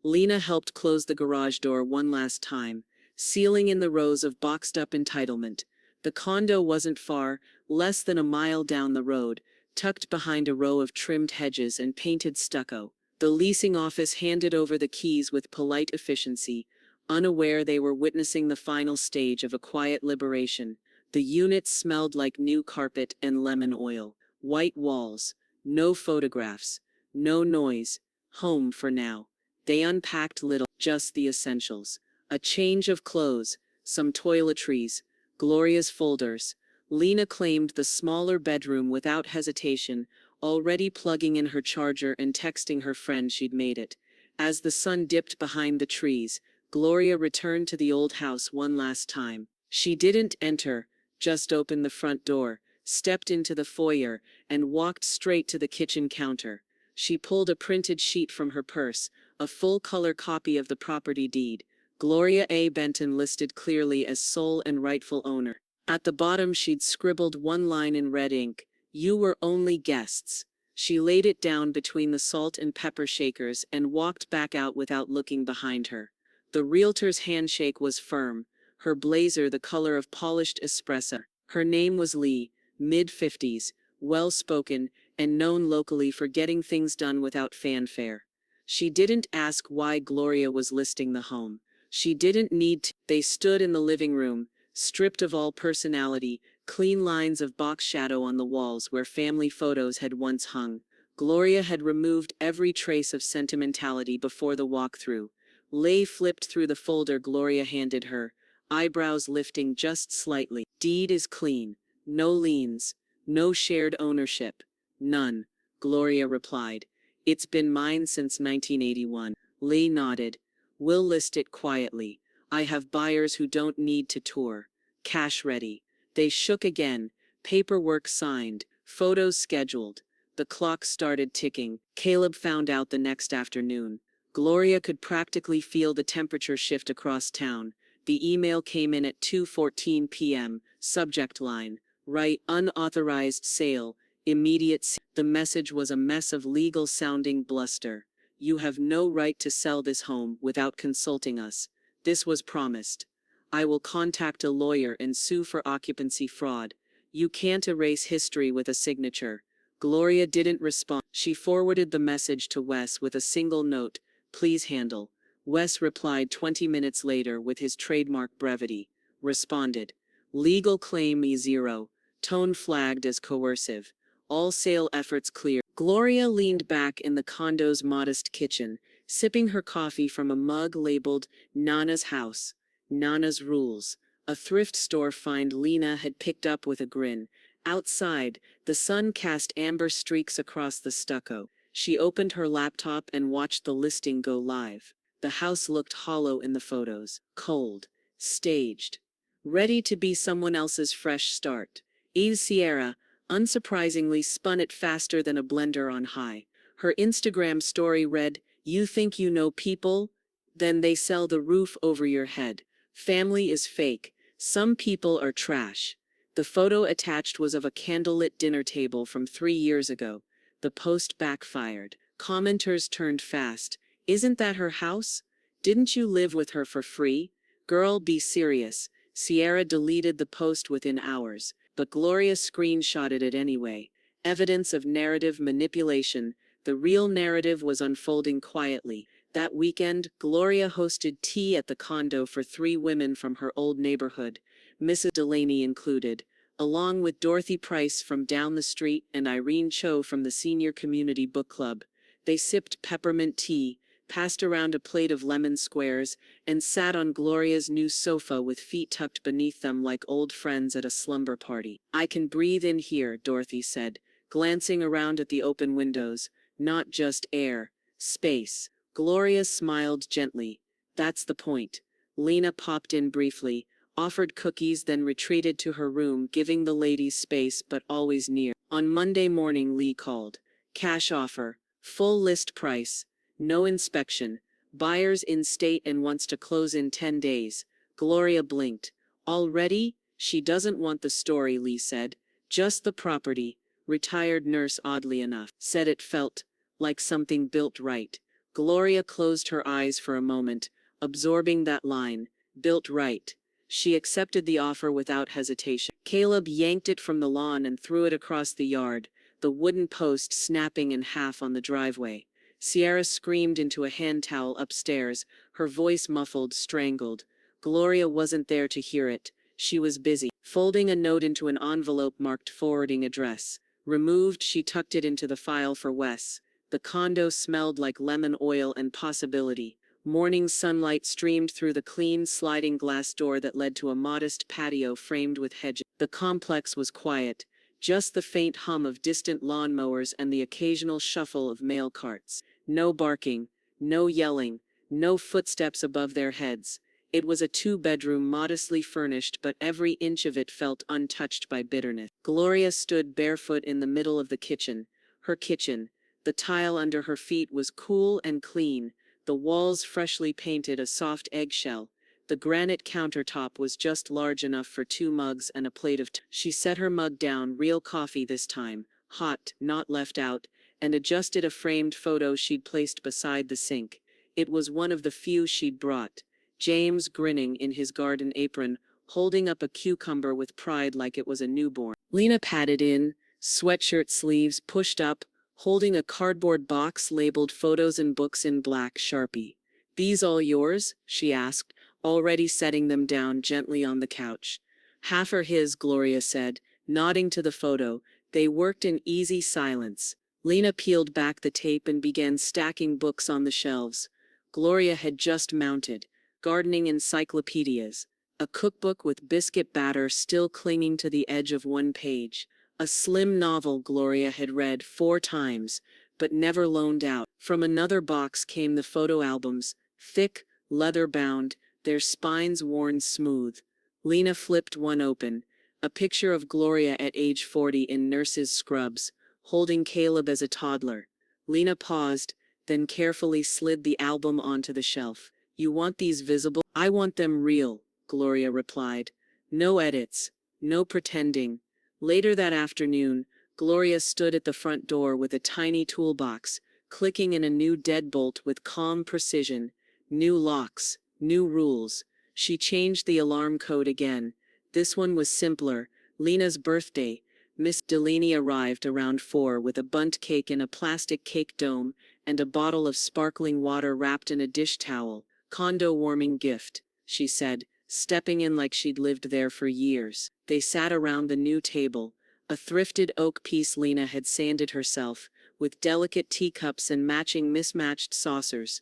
Lena helped close the garage door one last time, sealing in the rows of boxed-up entitlement. The condo wasn't far, less than a mile down the road, tucked behind a row of trimmed hedges and painted stucco. The leasing office handed over the keys with polite efficiency, unaware they were witnessing the final stage of a quiet liberation. The unit smelled like new carpet and lemon oil. White walls. No photographs. No noise. Home for now. They unpacked little, just the essentials. A change of clothes, some toiletries, Gloria's folders. Lena claimed the smaller bedroom without hesitation, already plugging in her charger and texting her friend she'd made it. As the sun dipped behind the trees, Gloria returned to the old house one last time. She didn't enter, just opened the front door, stepped into the foyer, and walked straight to the kitchen counter. She pulled a printed sheet from her purse, a full-color copy of the property deed. Gloria A. Benton listed clearly as sole and rightful owner. At the bottom she'd scribbled one line in red ink: "You were only guests." She laid it down between the salt and pepper shakers and walked back out without looking behind her. The realtor's handshake was firm, her blazer the color of polished espresso. Her name was Lee, mid-50s, well-spoken, and known locally for getting things done without fanfare. She didn't ask why Gloria was listing the home. She didn't need to. They stood in the living room, stripped of all personality, clean lines of box shadow on the walls where family photos had once hung. Gloria had removed every trace of sentimentality before the walkthrough. Leigh flipped through the folder Gloria handed her, eyebrows lifting just slightly. "Deed is clean. No liens. No shared ownership." "None," Gloria replied. "It's been mine since 1981. Leigh nodded. "We'll list it quietly. I have buyers who don't need to tour. Cash ready." They shook again. Paperwork signed. Photos scheduled. The clock started ticking. Caleb found out the next afternoon. Gloria could practically feel the temperature shift across town. The email came in at 2:14 p.m. Subject line: "Right, unauthorized sale, immediate." The message was a mess of legal-sounding bluster. "You have no right to sell this home without consulting us. This was promised. I will contact a lawyer and sue for occupancy fraud. You can't erase history with a signature." Gloria didn't respond. She forwarded the message to Wes with a single note: "Please handle." Wes replied 20 minutes later with his trademark brevity. Responded: "Legal claim E0. tone flagged as coercive. All sale efforts clear. Gloria leaned back in the condo's modest kitchen, sipping her coffee from a mug labeled Nana's House, Nana's Rules, a thrift store find Lena had picked up with a grin. Outside, the sun cast amber streaks across the stucco. She opened her laptop and watched the listing go live. The house looked hollow in the photos, cold, staged, ready to be someone else's fresh start. Sierra, unsurprisingly, spun it faster than a blender on high. Her Instagram story read, "You think you know people? Then they sell the roof over your head. Family is fake. Some people are trash." The photo attached was of a candlelit dinner table from 3 years ago. The post backfired. Commenters turned fast. "Isn't that her house? Didn't you live with her for free? Girl, be serious." Sierra deleted the post within hours, but Gloria screenshotted it anyway. Evidence of narrative manipulation. The real narrative was unfolding quietly. That weekend, Gloria hosted tea at the condo for 3 women from her old neighborhood, Mrs. Delaney included, along with Dorothy Price from down the street and Irene Cho from the Senior Community Book Club. They sipped peppermint tea, passed around a plate of lemon squares, and sat on Gloria's new sofa with feet tucked beneath them like old friends at a slumber party. "I can breathe in here," Dorothy said, glancing around at the open windows. "Not just air, space." Gloria smiled gently. "That's the point." Lena popped in briefly, offered cookies, then retreated to her room, giving the ladies space but always near. On Monday morning, Lee called. "Cash offer. Full list price. No inspection. Buyer's in state and wants to close in 10 days. Gloria blinked. "Already? She doesn't want the story," Lee said. "Just the property." Retired nurse, oddly enough, said it felt like something built right. Gloria closed her eyes for a moment, absorbing that line. Built right. She accepted the offer without hesitation. Caleb yanked it from the lawn and threw it across the yard, the wooden post snapping in half on the driveway. Sierra screamed into a hand towel upstairs, her voice muffled, strangled. Gloria wasn't there to hear it. She was busy. Folding a note into an envelope marked forwarding address. Removed, she tucked it into the file for Wes. The condo smelled like lemon oil and possibility. Morning sunlight streamed through the clean sliding glass door that led to a modest patio framed with hedges. The complex was quiet, just the faint hum of distant lawnmowers and the occasional shuffle of mail carts. No barking, no yelling, no footsteps above their heads. It was a 2-bedroom, modestly furnished, but every inch of it felt untouched by bitterness. Gloria stood barefoot in the middle of the kitchen. Her kitchen. The tile under her feet was cool and clean, the walls freshly painted a soft eggshell. The granite countertop was just large enough for 2 mugs and a plate of tea. She set her mug down, real coffee this time, hot, not left out, and adjusted a framed photo she'd placed beside the sink. It was one of the few she'd brought. James grinning in his garden apron, holding up a cucumber with pride like it was a newborn. Lena patted in, sweatshirt sleeves pushed up, holding a cardboard box labeled photos and books in black Sharpie. "These all yours?" she asked, already setting them down gently on the couch. "Half are his," Gloria said, nodding to the photo. They worked in easy silence. Lena peeled back the tape and began stacking books on the shelves. Gloria had just mounted gardening encyclopedias, a cookbook with biscuit batter still clinging to the edge of one page, a slim novel Gloria had read 4 times, but never loaned out. From another box came the photo albums, thick, leather-bound, their spines worn smooth. Lena flipped one open, a picture of Gloria at age 40 in nurse's scrubs, holding Caleb as a toddler. Lena paused, then carefully slid the album onto the shelf. "You want these visible?" "I want them real," Gloria replied. "No edits, no pretending." Later that afternoon, Gloria stood at the front door with a tiny toolbox, clicking in a new deadbolt with calm precision. New locks, new rules. She changed the alarm code again. This one was simpler. Lena's birthday. Miss Delaney arrived around 4 with a bundt cake in a plastic cake dome and a bottle of sparkling water wrapped in a dish towel. "Condo warming gift," she said, stepping in like she'd lived there for years. They sat around the new table, a thrifted oak piece Lena had sanded herself, with delicate teacups and matching mismatched saucers.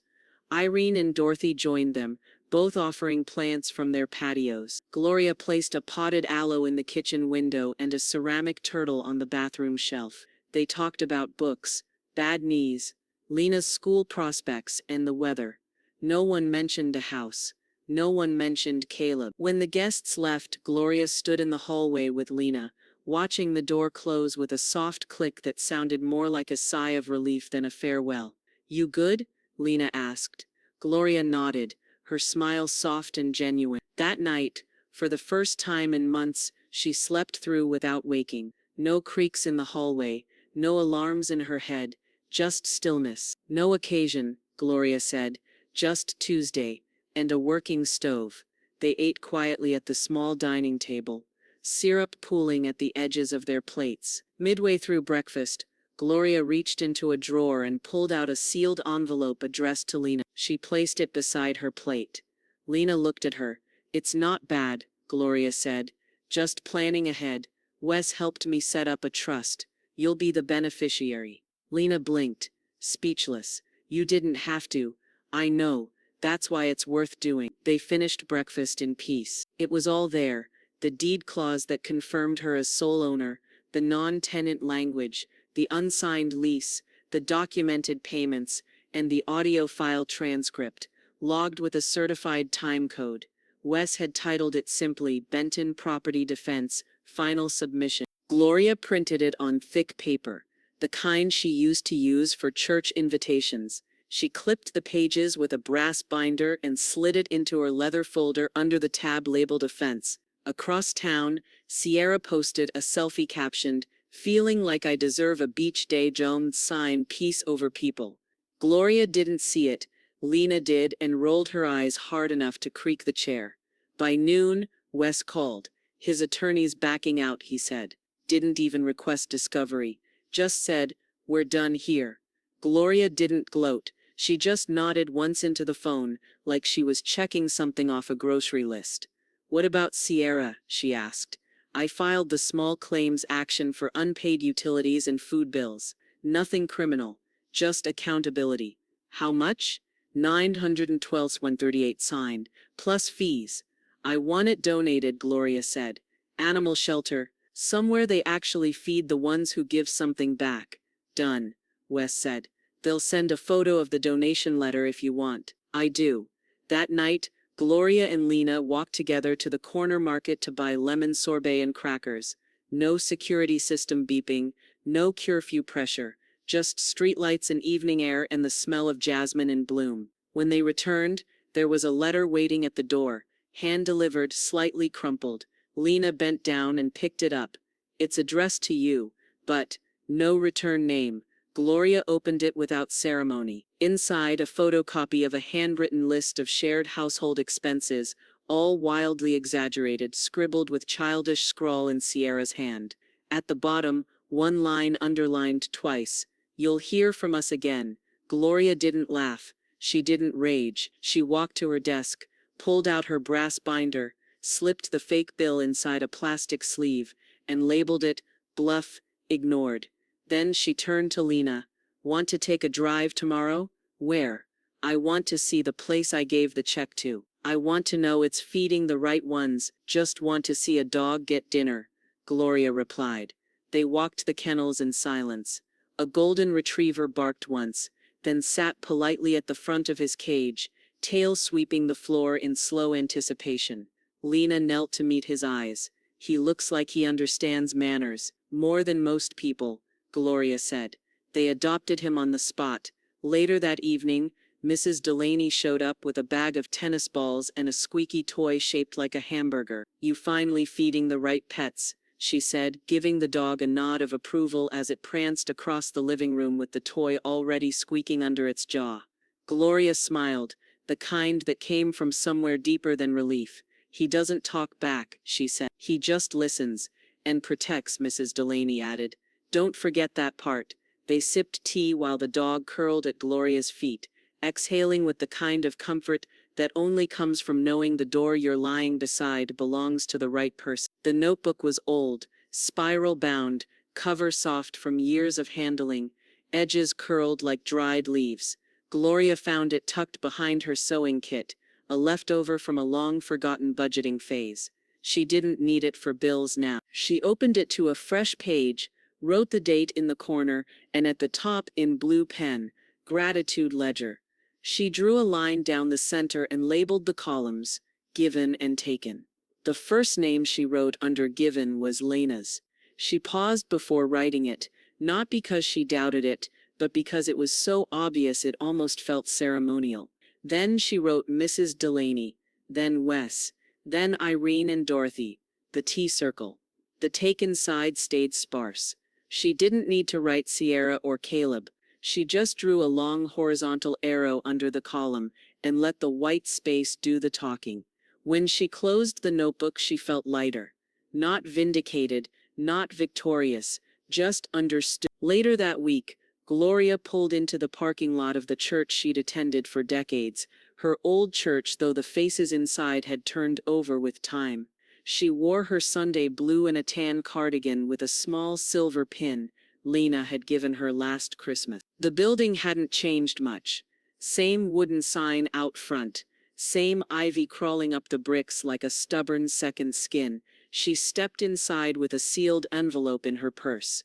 Irene and Dorothy joined them, both offering plants from their patios. Gloria placed a potted aloe in the kitchen window and a ceramic turtle on the bathroom shelf. They talked about books, bad knees, Lena's school prospects, and the weather. No one mentioned a house. No one mentioned Caleb. When the guests left, Gloria stood in the hallway with Lena, watching the door close with a soft click that sounded more like a sigh of relief than a farewell. "You good?" Lena asked. Gloria nodded, her smile soft and genuine. That night, for the first time in months, she slept through without waking. No creaks in the hallway, no alarms in her head, just stillness. "No occasion," Gloria said, "just Tuesday, and a working stove." They ate quietly at the small dining table, syrup pooling at the edges of their plates. Midway through breakfast, Gloria reached into a drawer and pulled out a sealed envelope addressed to Lena. She placed it beside her plate. Lena looked at her. "It's not bad," Gloria said. "Just planning ahead. Wes helped me set up a trust. You'll be the beneficiary." Lena blinked, speechless. "You didn't have to. I know. That's why it's worth doing." They finished breakfast in peace. It was all there, the deed clause that confirmed her as sole owner, the non-tenant language, the unsigned lease, the documented payments, and the audio file transcript, logged with a certified time code. Wes had titled it simply Benton Property Defense, Final Submission. Gloria printed it on thick paper, the kind she used to use for church invitations. She clipped the pages with a brass binder and slid it into her leather folder under the tab labeled Offense. Across town, Sierra posted a selfie captioned, "Feeling like I deserve a beach day Jones sign, peace over people." Gloria didn't see it. Lena did, and rolled her eyes hard enough to creak the chair. By noon, Wes called. "His attorney's backing out," he said. Didn't even request discovery. Just said, "We're done here." Gloria didn't gloat. She just nodded once into the phone, like she was checking something off a grocery list. "What about Sierra?" she asked. "I filed the small claims action for unpaid utilities and food bills. Nothing criminal, just accountability." "How much?" $912.138 signed, plus fees. "I want it donated," Gloria said. "Animal shelter, somewhere they actually feed the ones who give something back." "Done," Wes said. "They'll send a photo of the donation letter if you want." "I do." That night, Gloria and Lena walked together to the corner market to buy lemon sorbet and crackers. No security system beeping, no curfew pressure, just streetlights and evening air and the smell of jasmine in bloom. When they returned, there was a letter waiting at the door, hand-delivered, slightly crumpled. Lena bent down and picked it up. "It's addressed to you, but no return name." Gloria opened it without ceremony. Inside, a photocopy of a handwritten list of shared household expenses, all wildly exaggerated, scribbled with childish scrawl in Sierra's hand. At the bottom, one line underlined twice, "You'll hear from us again." Gloria didn't laugh. She didn't rage. She walked to her desk, pulled out her brass binder, slipped the fake bill inside a plastic sleeve, and labeled it, "Bluff, ignored." Then she turned to Lena. "Want to take a drive tomorrow?" "Where?" "I want to see the place I gave the check to. I want to know it's feeding the right ones. Just want to see a dog get dinner," Gloria replied. They walked the kennels in silence. A golden retriever barked once, then sat politely at the front of his cage, tail sweeping the floor in slow anticipation. Lena knelt to meet his eyes. "He looks like he understands manners, more than most people," Gloria said. They adopted him on the spot. Later that evening, Mrs. Delaney showed up with a bag of tennis balls and a squeaky toy shaped like a hamburger. "You finally feeding the right pets," she said, giving the dog a nod of approval as it pranced across the living room with the toy already squeaking under its jaw. Gloria smiled, the kind that came from somewhere deeper than relief. "He doesn't talk back," she said. "He just listens, and protects," Mrs. Delaney added. "Don't forget that part." They sipped tea while the dog curled at Gloria's feet, exhaling with the kind of comfort that only comes from knowing the door you're lying beside belongs to the right person. The notebook was old, spiral bound, cover soft from years of handling, edges curled like dried leaves. Gloria found it tucked behind her sewing kit, a leftover from a long-forgotten budgeting phase. She didn't need it for bills now. She opened it to a fresh page, wrote the date in the corner, and at the top in blue pen, Gratitude Ledger. She drew a line down the center and labeled the columns, Given and Taken. The first name she wrote under Given was Lena's. She paused before writing it, not because she doubted it, but because it was so obvious it almost felt ceremonial. Then she wrote Mrs. Delaney, then Wes, then Irene and Dorothy, the T-circle. The taken side stayed sparse. She didn't need to write Sierra or Caleb. She just drew a long horizontal arrow under the column and let the white space do the talking. When she closed the notebook, she felt lighter. Not vindicated, not victorious, just understood. Later that week, Gloria pulled into the parking lot of the church she'd attended for decades, her old church, though the faces inside had turned over with time. She wore her Sunday blue and a tan cardigan with a small silver pin Lena had given her last Christmas. The building hadn't changed much. Same wooden sign out front, same ivy crawling up the bricks like a stubborn second skin. She stepped inside with a sealed envelope in her purse.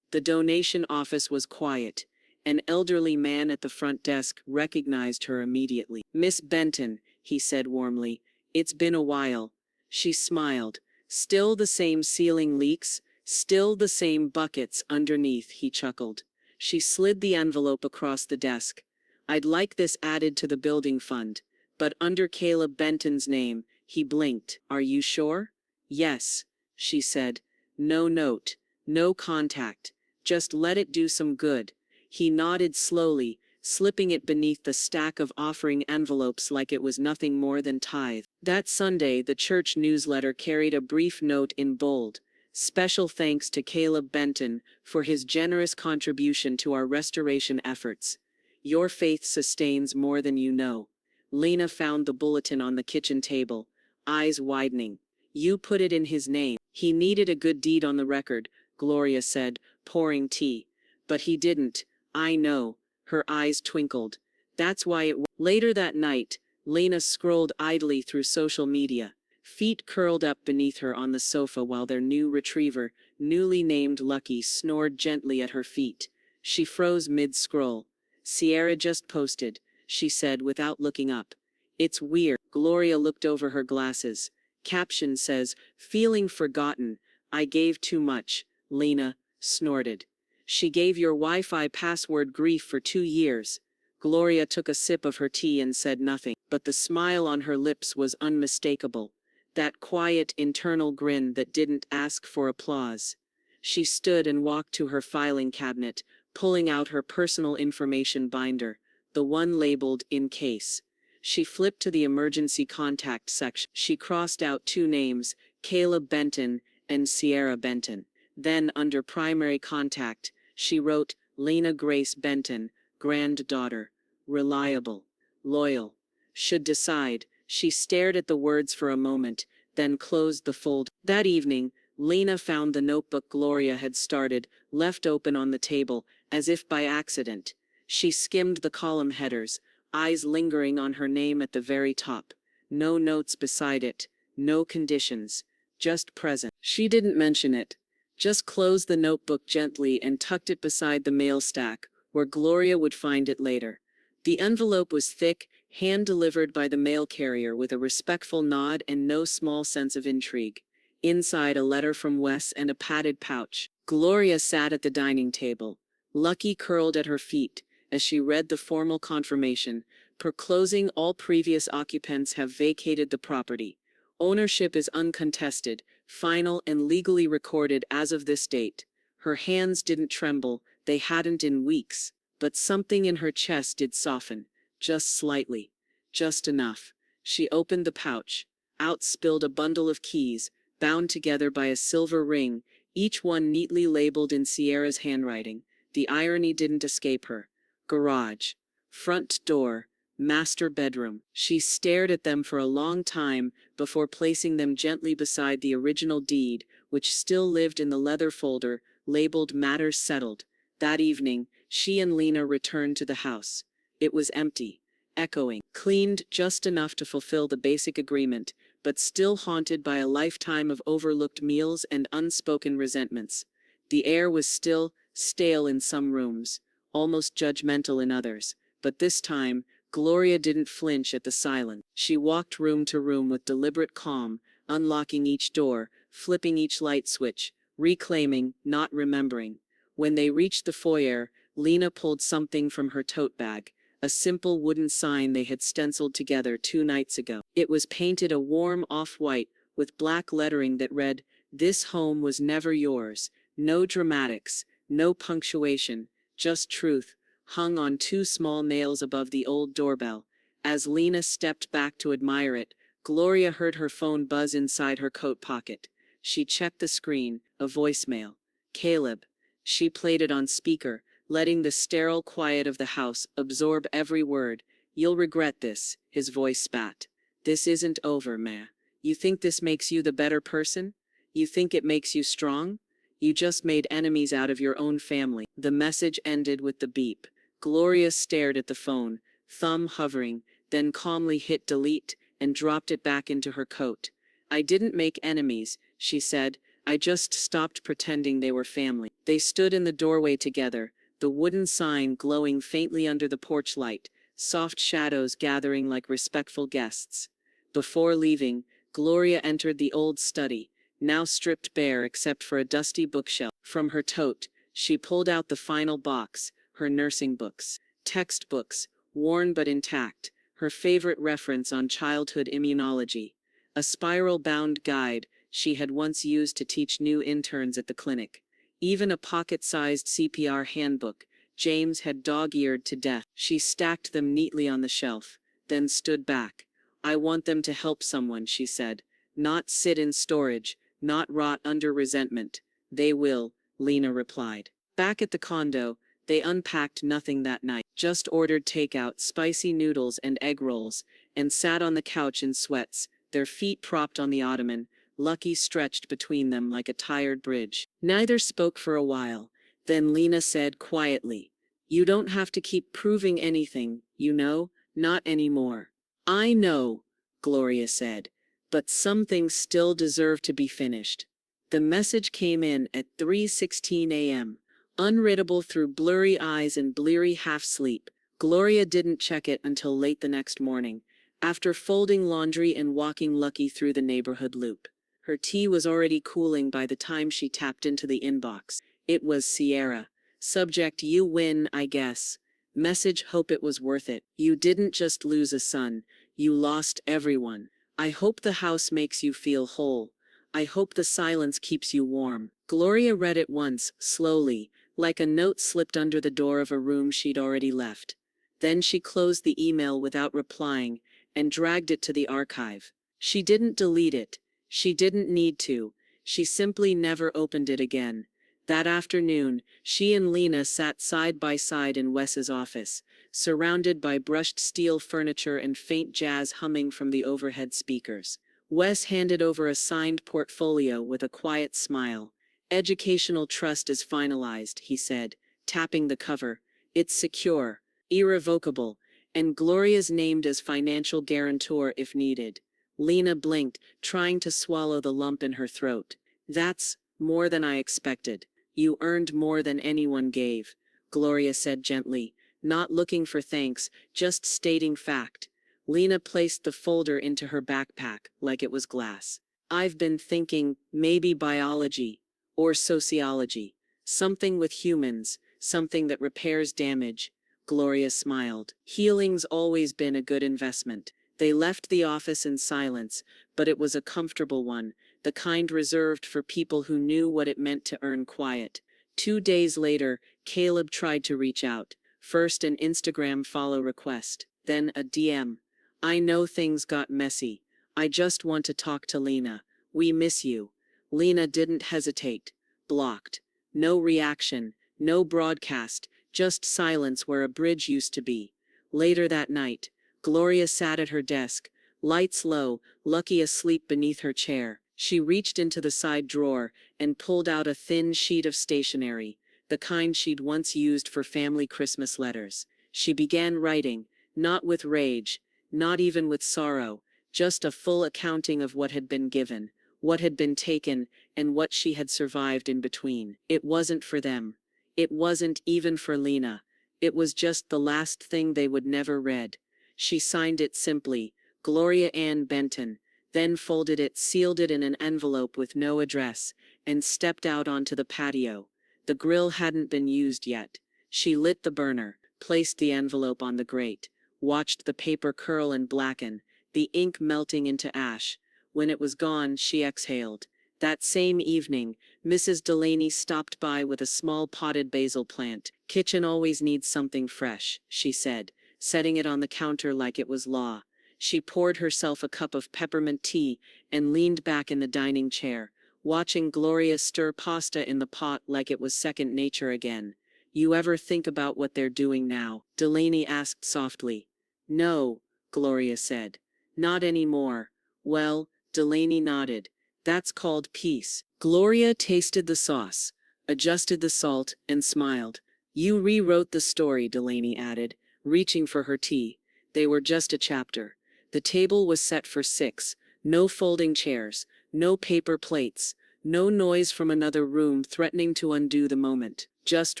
The donation office was quiet. An elderly man at the front desk recognized her immediately. "Miss Benton," he said warmly. "It's been a while." She smiled. "Still the same ceiling leaks? Still the same buckets underneath," he chuckled. She slid the envelope across the desk. "I'd like this added to the building fund, but under Caleb Benton's name." He blinked. "Are you sure?" "Yes," she said. "No note, no contact. Just let it do some good." He nodded slowly, slipping it beneath the stack of offering envelopes like it was nothing more than tithe. That Sunday, the church newsletter carried a brief note in bold. "Special thanks to Caleb Benton for his generous contribution to our restoration efforts. Your faith sustains more than you know." Lena found the bulletin on the kitchen table, eyes widening. "You put it in his name." "He needed a good deed on the record," Gloria said, pouring tea. "But he didn't. I know." Her eyes twinkled. "That's why it." Later that night, Lena scrolled idly through social media. Feet curled up beneath her on the sofa while their new retriever, newly named Lucky, snored gently at her feet. She froze mid-scroll. "Sierra just posted," she said without looking up. "It's weird." Gloria looked over her glasses. Caption says, "Feeling forgotten. I gave too much." Lena snorted. "She gave your Wi-Fi password grief for 2 years. Gloria took a sip of her tea and said nothing, but the smile on her lips was unmistakable. That quiet internal grin that didn't ask for applause. She stood and walked to her filing cabinet, pulling out her personal information binder, the one labeled "In Case." She flipped to the emergency contact section. She crossed out 2 names, Caleb Benton and Sierra Benton. Then, under primary contact, she wrote Lena Grace Benton, granddaughter. Reliable. Loyal. Should decide. She stared at the words for a moment, then closed the folder. That evening, Lena found the notebook Gloria had started, left open on the table, as if by accident. She skimmed the column headers, eyes lingering on her name at the very top. No notes beside it, no conditions, just present. She didn't mention it. Just closed the notebook gently and tucked it beside the mail stack, where Gloria would find it later. The envelope was thick, hand-delivered by the mail carrier with a respectful nod and no small sense of intrigue. Inside, a letter from Wes and a padded pouch. Gloria sat at the dining table. Lucky curled at her feet as she read the formal confirmation. Per closing, all previous occupants have vacated the property. Ownership is uncontested, final and legally recorded as of this date. Her hands didn't tremble, they hadn't in weeks, but something in her chest did soften, just slightly, just enough. She opened the pouch. Out spilled a bundle of keys, bound together by a silver ring, each one neatly labeled in Sierra's handwriting. The irony didn't escape her. Garage. Front door. Master bedroom. She stared at them for a long time before placing them gently beside the original deed, which still lived in the leather folder, labeled Matters Settled. That evening, she and Lena returned to the house. It was empty, echoing, cleaned just enough to fulfill the basic agreement, but still haunted by a lifetime of overlooked meals and unspoken resentments. The air was still, stale in some rooms, almost judgmental in others, but this time, Gloria didn't flinch at the silence. She walked room to room with deliberate calm, unlocking each door, flipping each light switch, reclaiming, not remembering. When they reached the foyer, Lena pulled something from her tote bag, a simple wooden sign they had stenciled together 2 nights ago. It was painted a warm off-white, with black lettering that read, "This home was never yours." No dramatics, no punctuation, just truth, hung on 2 small nails above the old doorbell. As Lena stepped back to admire it, Gloria heard her phone buzz inside her coat pocket. She checked the screen, a voicemail. "Caleb." She played it on speaker, letting the sterile quiet of the house absorb every word. "You'll regret this," his voice spat. "This isn't over, Ma. You think this makes you the better person? You think it makes you strong? You just made enemies out of your own family." The message ended with the beep. Gloria stared at the phone, thumb hovering, then calmly hit delete and dropped it back into her coat. "I didn't make enemies," she said. "I just stopped pretending they were family." They stood in the doorway together, the wooden sign glowing faintly under the porch light, soft shadows gathering like respectful guests. Before leaving, Gloria entered the old study, now stripped bare except for a dusty bookshelf. From her tote, she pulled out the final box, her nursing books, textbooks, worn but intact, her favorite reference on childhood immunology, a spiral-bound guide she had once used to teach new interns at the clinic, even a pocket-sized CPR handbook James had dog-eared to death. She stacked them neatly on the shelf, then stood back. "I want them to help someone," she said, "not sit in storage, not rot under resentment." "They will," Lena replied. Back at the condo, they unpacked nothing that night, just ordered takeout, spicy noodles and egg rolls, and sat on the couch in sweats, their feet propped on the ottoman, Lucky stretched between them like a tired bridge. Neither spoke for a while. Then Lena said quietly, "You don't have to keep proving anything, you know, not anymore." "I know," Gloria said, "but some things still deserve to be finished." The message came in at 3:16 a.m., unreadable through blurry eyes and bleary half-sleep. Gloria didn't check it until late the next morning, after folding laundry and walking Lucky through the neighborhood loop. Her tea was already cooling by the time she tapped into the inbox. It was Sierra. Subject: "You win, I guess." Message: "Hope it was worth it. You didn't just lose a son, you lost everyone. I hope the house makes you feel whole. I hope the silence keeps you warm." Gloria read it once, slowly, like a note slipped under the door of a room she'd already left. Then she closed the email without replying, and dragged it to the archive. She didn't delete it. She didn't need to. She simply never opened it again. That afternoon, she and Lena sat side by side in Wes's office, surrounded by brushed steel furniture and faint jazz humming from the overhead speakers. Wes handed over a signed portfolio with a quiet smile. "Educational trust is finalized," he said, tapping the cover. "It's secure, irrevocable, and Gloria's named as financial guarantor if needed." Lena blinked, trying to swallow the lump in her throat. "That's more than I expected. You earned more than anyone gave," Gloria said gently, not looking for thanks, just stating fact. Lena placed the folder into her backpack, like it was glass. "I've been thinking, maybe biology. Or sociology. Something with humans, something that repairs damage." Gloria smiled. "Healing's always been a good investment." They left the office in silence, but it was a comfortable one, the kind reserved for people who knew what it meant to earn quiet. 2 days later, Caleb tried to reach out. First an Instagram follow request, then a DM. "I know things got messy. I just want to talk to Lena. We miss you." Lena didn't hesitate. Blocked. No reaction, no broadcast, just silence where a bridge used to be. Later that night, Gloria sat at her desk, lights low, Lucky asleep beneath her chair. She reached into the side drawer and pulled out a thin sheet of stationery, the kind she'd once used for family Christmas letters. She began writing, not with rage, not even with sorrow, just a full accounting of what had been given, what had been taken, and what she had survived in between. It wasn't for them. It wasn't even for Lena. It was just the last thing they would never read. She signed it simply, Gloria Ann Benton, then folded it, sealed it in an envelope with no address, and stepped out onto the patio. The grill hadn't been used yet. She lit the burner, placed the envelope on the grate, watched the paper curl and blacken, the ink melting into ash. When it was gone, she exhaled. That same evening, Mrs. Delaney stopped by with a small potted basil plant. "Kitchen always needs something fresh," she said, setting it on the counter like it was law. She poured herself a cup of peppermint tea and leaned back in the dining chair, watching Gloria stir pasta in the pot like it was second nature again. "You ever think about what they're doing now?" Delaney asked softly. "No," Gloria said. "Not anymore." "Well," Delaney nodded. "That's called peace." Gloria tasted the sauce, adjusted the salt, and smiled. "You rewrote the story," Delaney added, reaching for her tea. They were just a chapter. The table was set for 6, no folding chairs, no paper plates, no noise from another room threatening to undo the moment. Just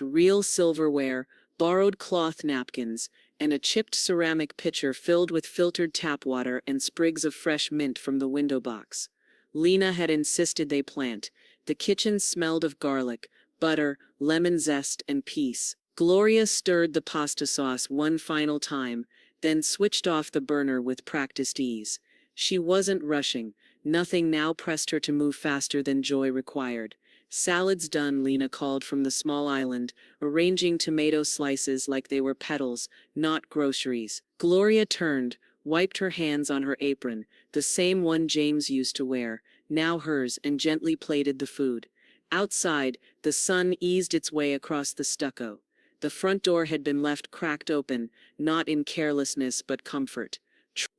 real silverware, borrowed cloth napkins, and a chipped ceramic pitcher filled with filtered tap water and sprigs of fresh mint from the window box. Lena had insisted they plant. The kitchen smelled of garlic, butter, lemon zest, and peace. Gloria stirred the pasta sauce one final time, then switched off the burner with practiced ease. She wasn't rushing. Nothing now pressed her to move faster than joy required. "Salad's done," Lena called from the small island, arranging tomato slices like they were petals, not groceries. Gloria turned, wiped her hands on her apron, the same one James used to wear, now hers, and gently plated the food. Outside, the sun eased its way across the stucco. The front door had been left cracked open, not in carelessness but comfort.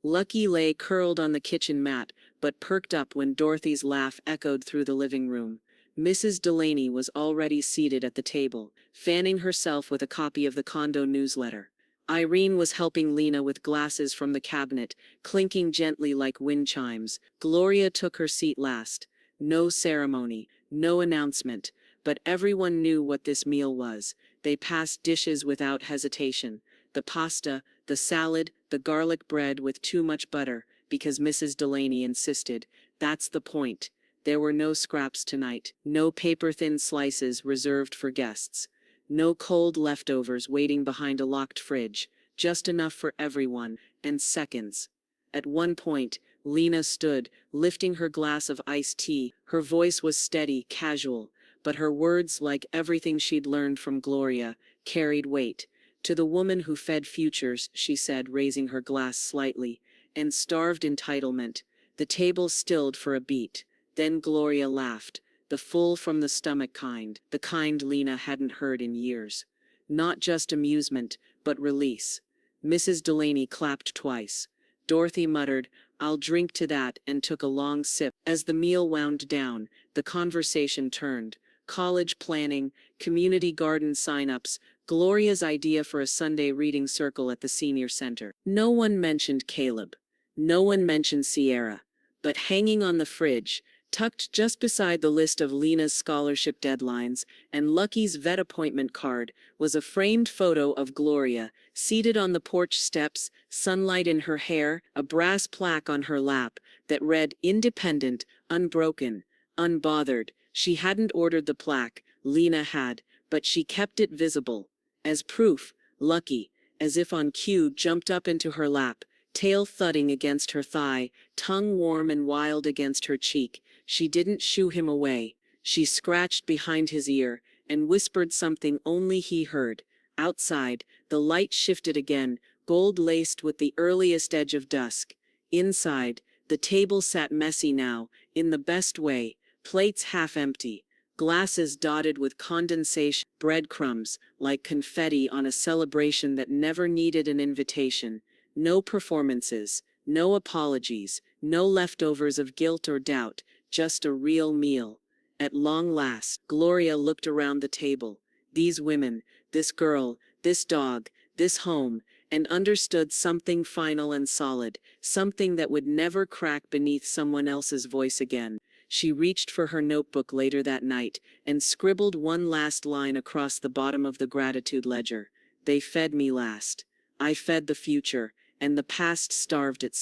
Lucky lay curled on the kitchen mat, but perked up when Dorothy's laugh echoed through the living room. Mrs. Delaney was already seated at the table, fanning herself with a copy of the condo newsletter. Irene was helping Lena with glasses from the cabinet, clinking gently like wind chimes. Gloria took her seat last. No ceremony, no announcement, but everyone knew what this meal was. They passed dishes without hesitation. The pasta, the salad, the garlic bread with too much butter, because Mrs. Delaney insisted. That's the point. There were no scraps tonight, no paper-thin slices reserved for guests, no cold leftovers waiting behind a locked fridge, just enough for everyone, and seconds. At one point, Lena stood, lifting her glass of iced tea. Her voice was steady, casual, but her words, like everything she'd learned from Gloria, carried weight. "To the woman who fed futures," she said, raising her glass slightly, "and starved entitlement." The table stilled for a beat. Then Gloria laughed, the full from the stomach kind, the kind Lena hadn't heard in years. Not just amusement, but release. Mrs. Delaney clapped twice. Dorothy muttered, "I'll drink to that," and took a long sip. As the meal wound down, the conversation turned. College planning, community garden sign-ups, Gloria's idea for a Sunday reading circle at the senior center. No one mentioned Caleb. No one mentioned Sierra. But hanging on the fridge, tucked just beside the list of Lena's scholarship deadlines and Lucky's vet appointment card, was a framed photo of Gloria, seated on the porch steps, sunlight in her hair, a brass plaque on her lap that read "Independent, Unbroken, Unbothered." She hadn't ordered the plaque, Lena had, but she kept it visible. As proof, Lucky, as if on cue, jumped up into her lap, tail thudding against her thigh, tongue warm and wild against her cheek. She didn't shoo him away. She scratched behind his ear and whispered something only he heard. Outside, the light shifted again, gold-laced with the earliest edge of dusk. Inside, the table sat messy now, in the best way, plates half empty, glasses dotted with condensation, breadcrumbs like confetti on a celebration that never needed an invitation. No performances, no apologies, no leftovers of guilt or doubt, just a real meal. At long last, Gloria looked around the table. These women, this girl, this dog, this home, and understood something final and solid, something that would never crack beneath someone else's voice again. She reached for her notebook later that night and scribbled one last line across the bottom of the gratitude ledger. They fed me last. I fed the future, and the past starved itself.